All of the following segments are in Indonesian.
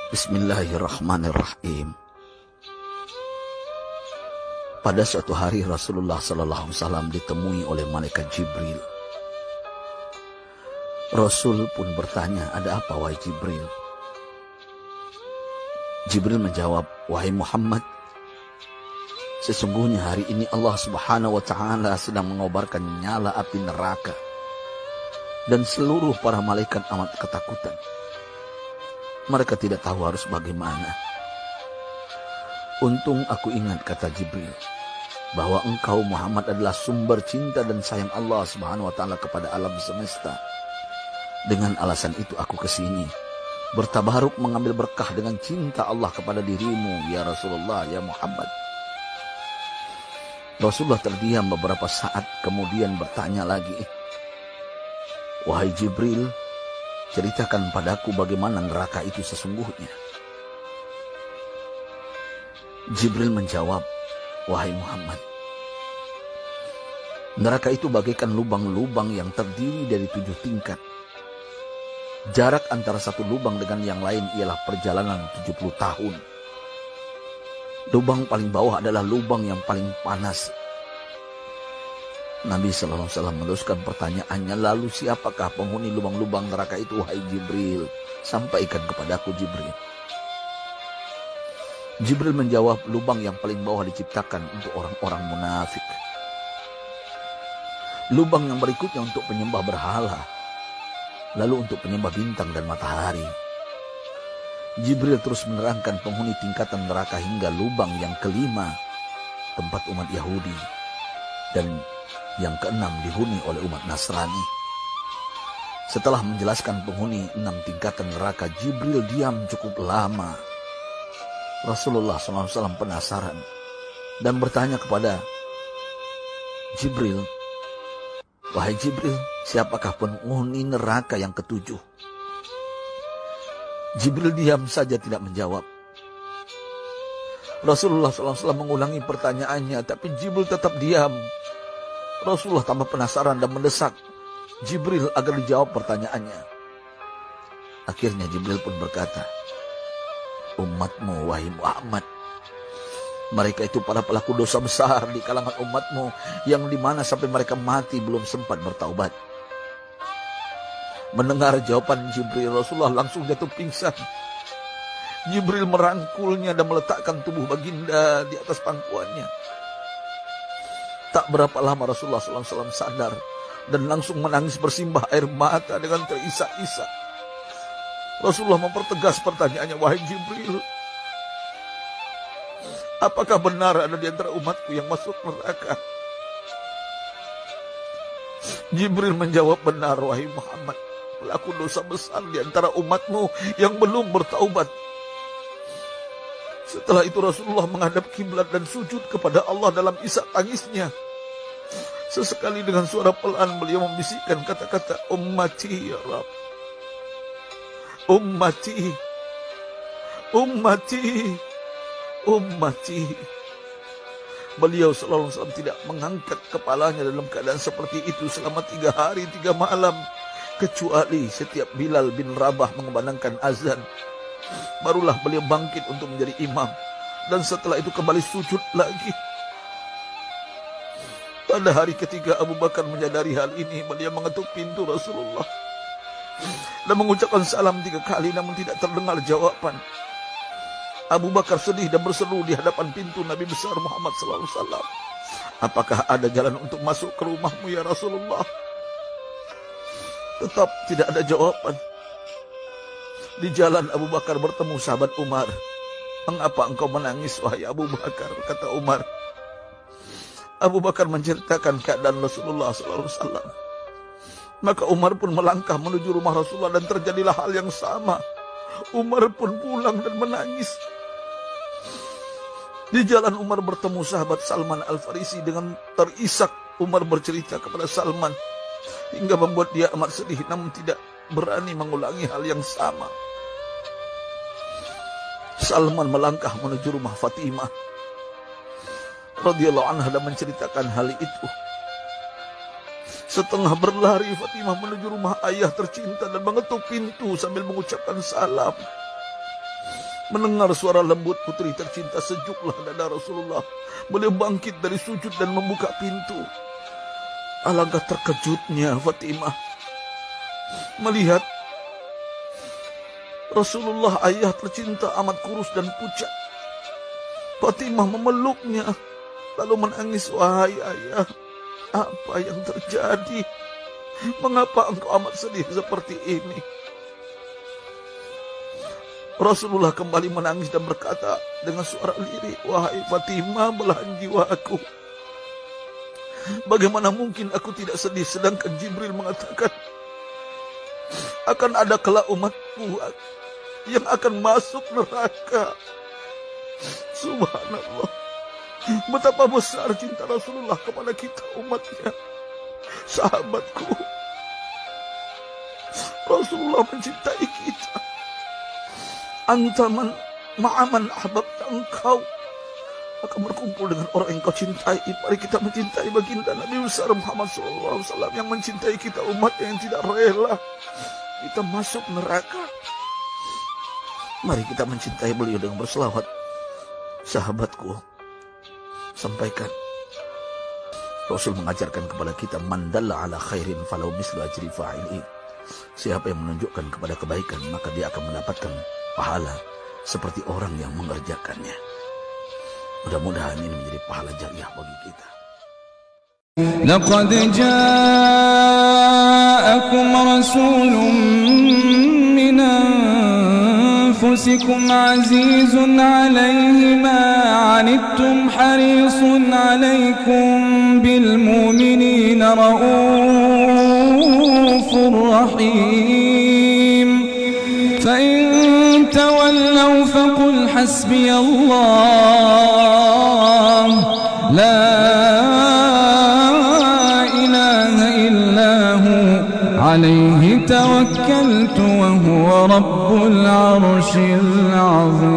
Bismillahirrahmanirrahim. Pada suatu hari Rasulullah SAW ditemui oleh malaikat Jibril. Rasul pun bertanya, "Ada apa wahai Jibril?" Jibril menjawab, "Wahai Muhammad, sesungguhnya hari ini Allah Subhanahu wa Ta'ala sedang mengobarkan nyala api neraka dan seluruh para malaikat amat ketakutan. Mereka tidak tahu harus bagaimana. Untung aku ingat," kata Jibril, "bahwa engkau Muhammad adalah sumber cinta dan sayang Allah Subhanahu wa Ta'ala kepada alam semesta. Dengan alasan itu aku kesini, bertabaruk mengambil berkah dengan cinta Allah kepada dirimu, ya Rasulullah, ya Muhammad." Rasulullah terdiam beberapa saat, kemudian bertanya lagi, "Wahai Jibril, ceritakan padaku bagaimana neraka itu sesungguhnya." Jibril menjawab, "Wahai Muhammad, neraka itu bagaikan lubang-lubang yang terdiri dari 7 tingkat. Jarak antara satu lubang dengan yang lain ialah perjalanan 70 tahun. Lubang paling bawah adalah lubang yang paling panas." Nabi SAW meneruskan pertanyaannya, "Lalu siapakah penghuni lubang-lubang neraka itu, wahai Jibril? Sampaikan kepadaku, Jibril." Jibril menjawab, "Lubang yang paling bawah diciptakan untuk orang-orang munafik. Lubang yang berikutnya untuk penyembah berhala. Lalu untuk penyembah bintang dan matahari." Jibril terus menerangkan penghuni tingkatan neraka hingga lubang yang kelima, tempat umat Yahudi, dan yang keenam dihuni oleh umat Nasrani. Setelah menjelaskan penghuni 6 tingkatan neraka, Jibril diam cukup lama. Rasulullah SAW penasaran dan bertanya kepada Jibril, "Wahai Jibril, siapakah penghuni neraka yang ke-7?" Jibril diam saja tidak menjawab. Rasulullah SAW mengulangi pertanyaannya, tapi Jibril tetap diam. Rasulullah tambah penasaran dan mendesak Jibril agar dijawab pertanyaannya. Akhirnya Jibril pun berkata, "Umatmu, wahai Muhammad, mereka itu para pelaku dosa besar di kalangan umatmu, yang dimana sampai mereka mati belum sempat bertaubat." Mendengar jawaban Jibril, Rasulullah langsung jatuh pingsan. Jibril merangkulnya dan meletakkan tubuh baginda di atas pangkuannya. Tak berapa lama Rasulullah SAW sadar dan langsung menangis bersimbah air mata dengan terisak-isak. Rasulullah mempertegas pertanyaannya, "Wahai Jibril, apakah benar ada di antara umatku yang masuk neraka?" Jibril menjawab, "Benar, wahai Muhammad, pelaku dosa besar di antara umatmu yang belum bertaubat." Setelah itu Rasulullah menghadap kiblat dan sujud kepada Allah dalam isak tangisnya. Sesekali dengan suara pelan beliau membisikkan kata-kata, "Ummati ya Rabb, ummati, ummati, ummati." Beliau SAW tidak mengangkat kepalanya dalam keadaan seperti itu selama 3 hari 3 malam. Kecuali setiap Bilal bin Rabah mengumandangkan azan, barulah beliau bangkit untuk menjadi imam. Dan setelah itu kembali sujud lagi. Pada hari ketiga Abu Bakar menyadari hal ini. Beliau mengetuk pintu Rasulullah dan mengucapkan salam 3 kali, namun tidak terdengar jawaban. Abu Bakar sedih dan berseru di hadapan pintu Nabi besar Muhammad SAW, "Apakah ada jalan untuk masuk ke rumahmu ya Rasulullah?" Tetap tidak ada jawaban. Di jalan Abu Bakar bertemu sahabat Umar. "Mengapa engkau menangis, wahai Abu Bakar?" kata Umar. Abu Bakar menceritakan keadaan Rasulullah SAW. Maka Umar pun melangkah menuju rumah Rasulullah dan terjadilah hal yang sama. Umar pun pulang dan menangis. Di jalan Umar bertemu sahabat Salman Al-Farisi. Dengan terisak Umar bercerita kepada Salman hingga membuat dia amat sedih, namun tidak berani mengulangi hal yang sama. Salman melangkah menuju rumah Fatimah radhiyallahu anha dan menceritakan hal itu. Setengah berlari Fatimah menuju rumah ayah tercinta dan mengetuk pintu sambil mengucapkan salam. Mendengar suara lembut putri tercinta, sejuklah dada Rasulullah. Beliau bangkit dari sujud dan membuka pintu. Alangkah terkejutnya Fatimah melihat Rasulullah, ayah tercinta, amat kurus dan pucat. Fatimah memeluknya lalu menangis. Wahai ayah, apa yang terjadi? Mengapa engkau amat sedih seperti ini? Rasulullah kembali menangis dan berkata dengan suara lirih, wahai Fatimah, belahan jiwaku, bagaimana mungkin aku tidak sedih sedangkan Jibril mengatakan akan ada kelak umatku yang akan masuk neraka. Subhanallah, betapa besar cinta Rasulullah kepada kita umatnya. Sahabatku, Rasulullah mencintai kita. Antaman ma'aman ahbabta, engkau akan berkumpul dengan orang yang kau cintai. Mari kita mencintai baginda Nabi besar Muhammad SAW yang mencintai kita umat yang tidak rela kita masuk neraka. Mari kita mencintai beliau dengan berselawat. Sahabatku, sampaikan, Rasul mengajarkan kepada kita, man dalla ala khairin falau mislu ajri fa'ili. Siapa yang menunjukkan kepada kebaikan, maka dia akan mendapatkan pahala seperti orang yang mengerjakannya. Mudah-mudahan ini menjadi pahala jariah bagi kita. Laqad ja'akum rasulun min anfusikum azizun 'alaihi ma 'anittum harisun 'alaikum bil mu'minina raufur rahim. Fa in tawallaw faqul hasbiyallah la ilaha illa hu alayhi tawakkaltu wa huwa rabbul arshil azim.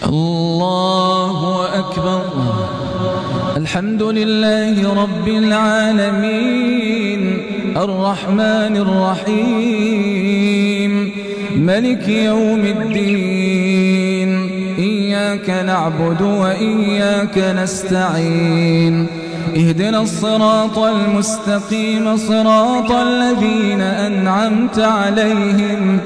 Allahu akbar. Alhamdulillahi rabbil alamin. الرحمن الرحيم ملك يوم الدين إياك نعبد وإياك نستعين اهدنا الصراط المستقيم صراط الذين أنعمت عليهم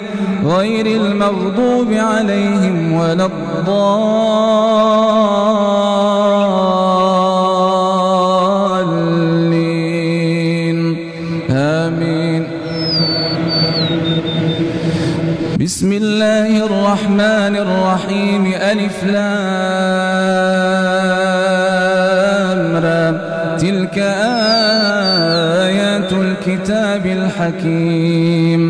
غير المغضوب عليهم ولا الضالين آمين. بسم الله الرحمن الرحيم ألف لام را تلك آيات الكتاب الحكيم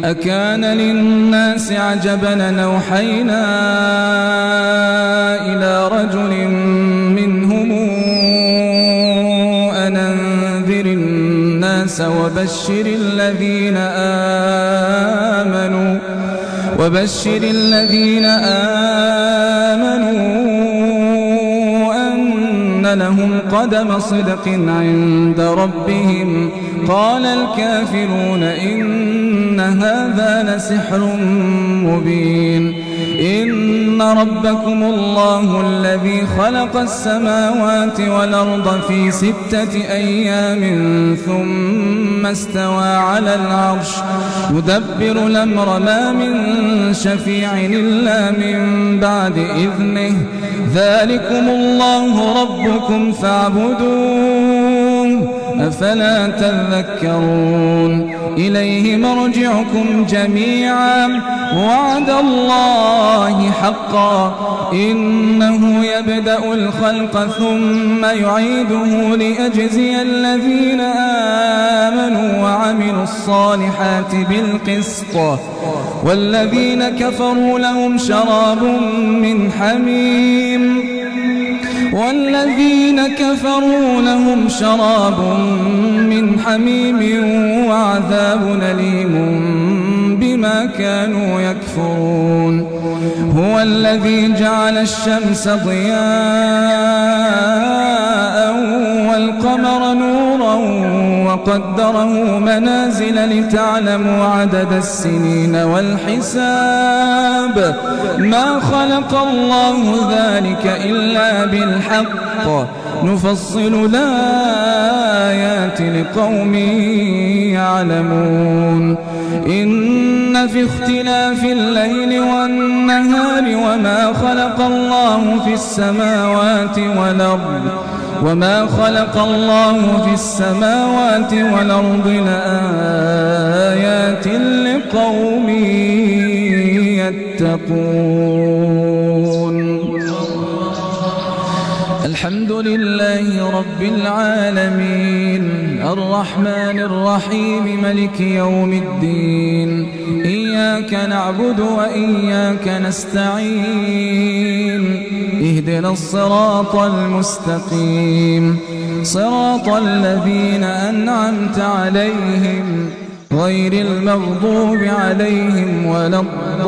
أكان للناس عجبا أن أوحينا إلى رجل منهم أن أنذر الناس وبشر الذين آمنوا أن لهم قدم صدق عند ربهم قال الكافرون إن هذا لسحر مبين إن ربكم الله الذي خلق السماوات والأرض في 6 أيام ثم استوى على العرش يدبر الأمر ما من شفيع إلا من بعد إذنه ذلكم الله ربكم فاعبدوه أفلا تذكرون إليه مرجعكم جميعا وعد الله حقا إنه يبدأ الخلق ثم يعيده ليجزي الذين آمنوا وعملوا الصالحات بالقسط والذين كفروا لهم شراب من حميم وعذاب أليم بما كانوا يكفرون هو الذي جعل الشمس ضياء والقمر نورا وقدره منازل لتعلموا عدد السنين والحساب ما خلق الله ذلك إلا بالحق نفصل الآيات لقوم يعلمون إن في اختلاف الليل والنهار وما خلق الله في السماوات والأرض لآيات لقوم يتقون. الحمد لله رب العالمين الرحمن الرحيم ملك يوم الدين إياك نعبد وإياك نستعين اهدنا الصراط المستقيم صراط الذين أنعمت عليهم غير المغضوب عليهم ولا الضالين.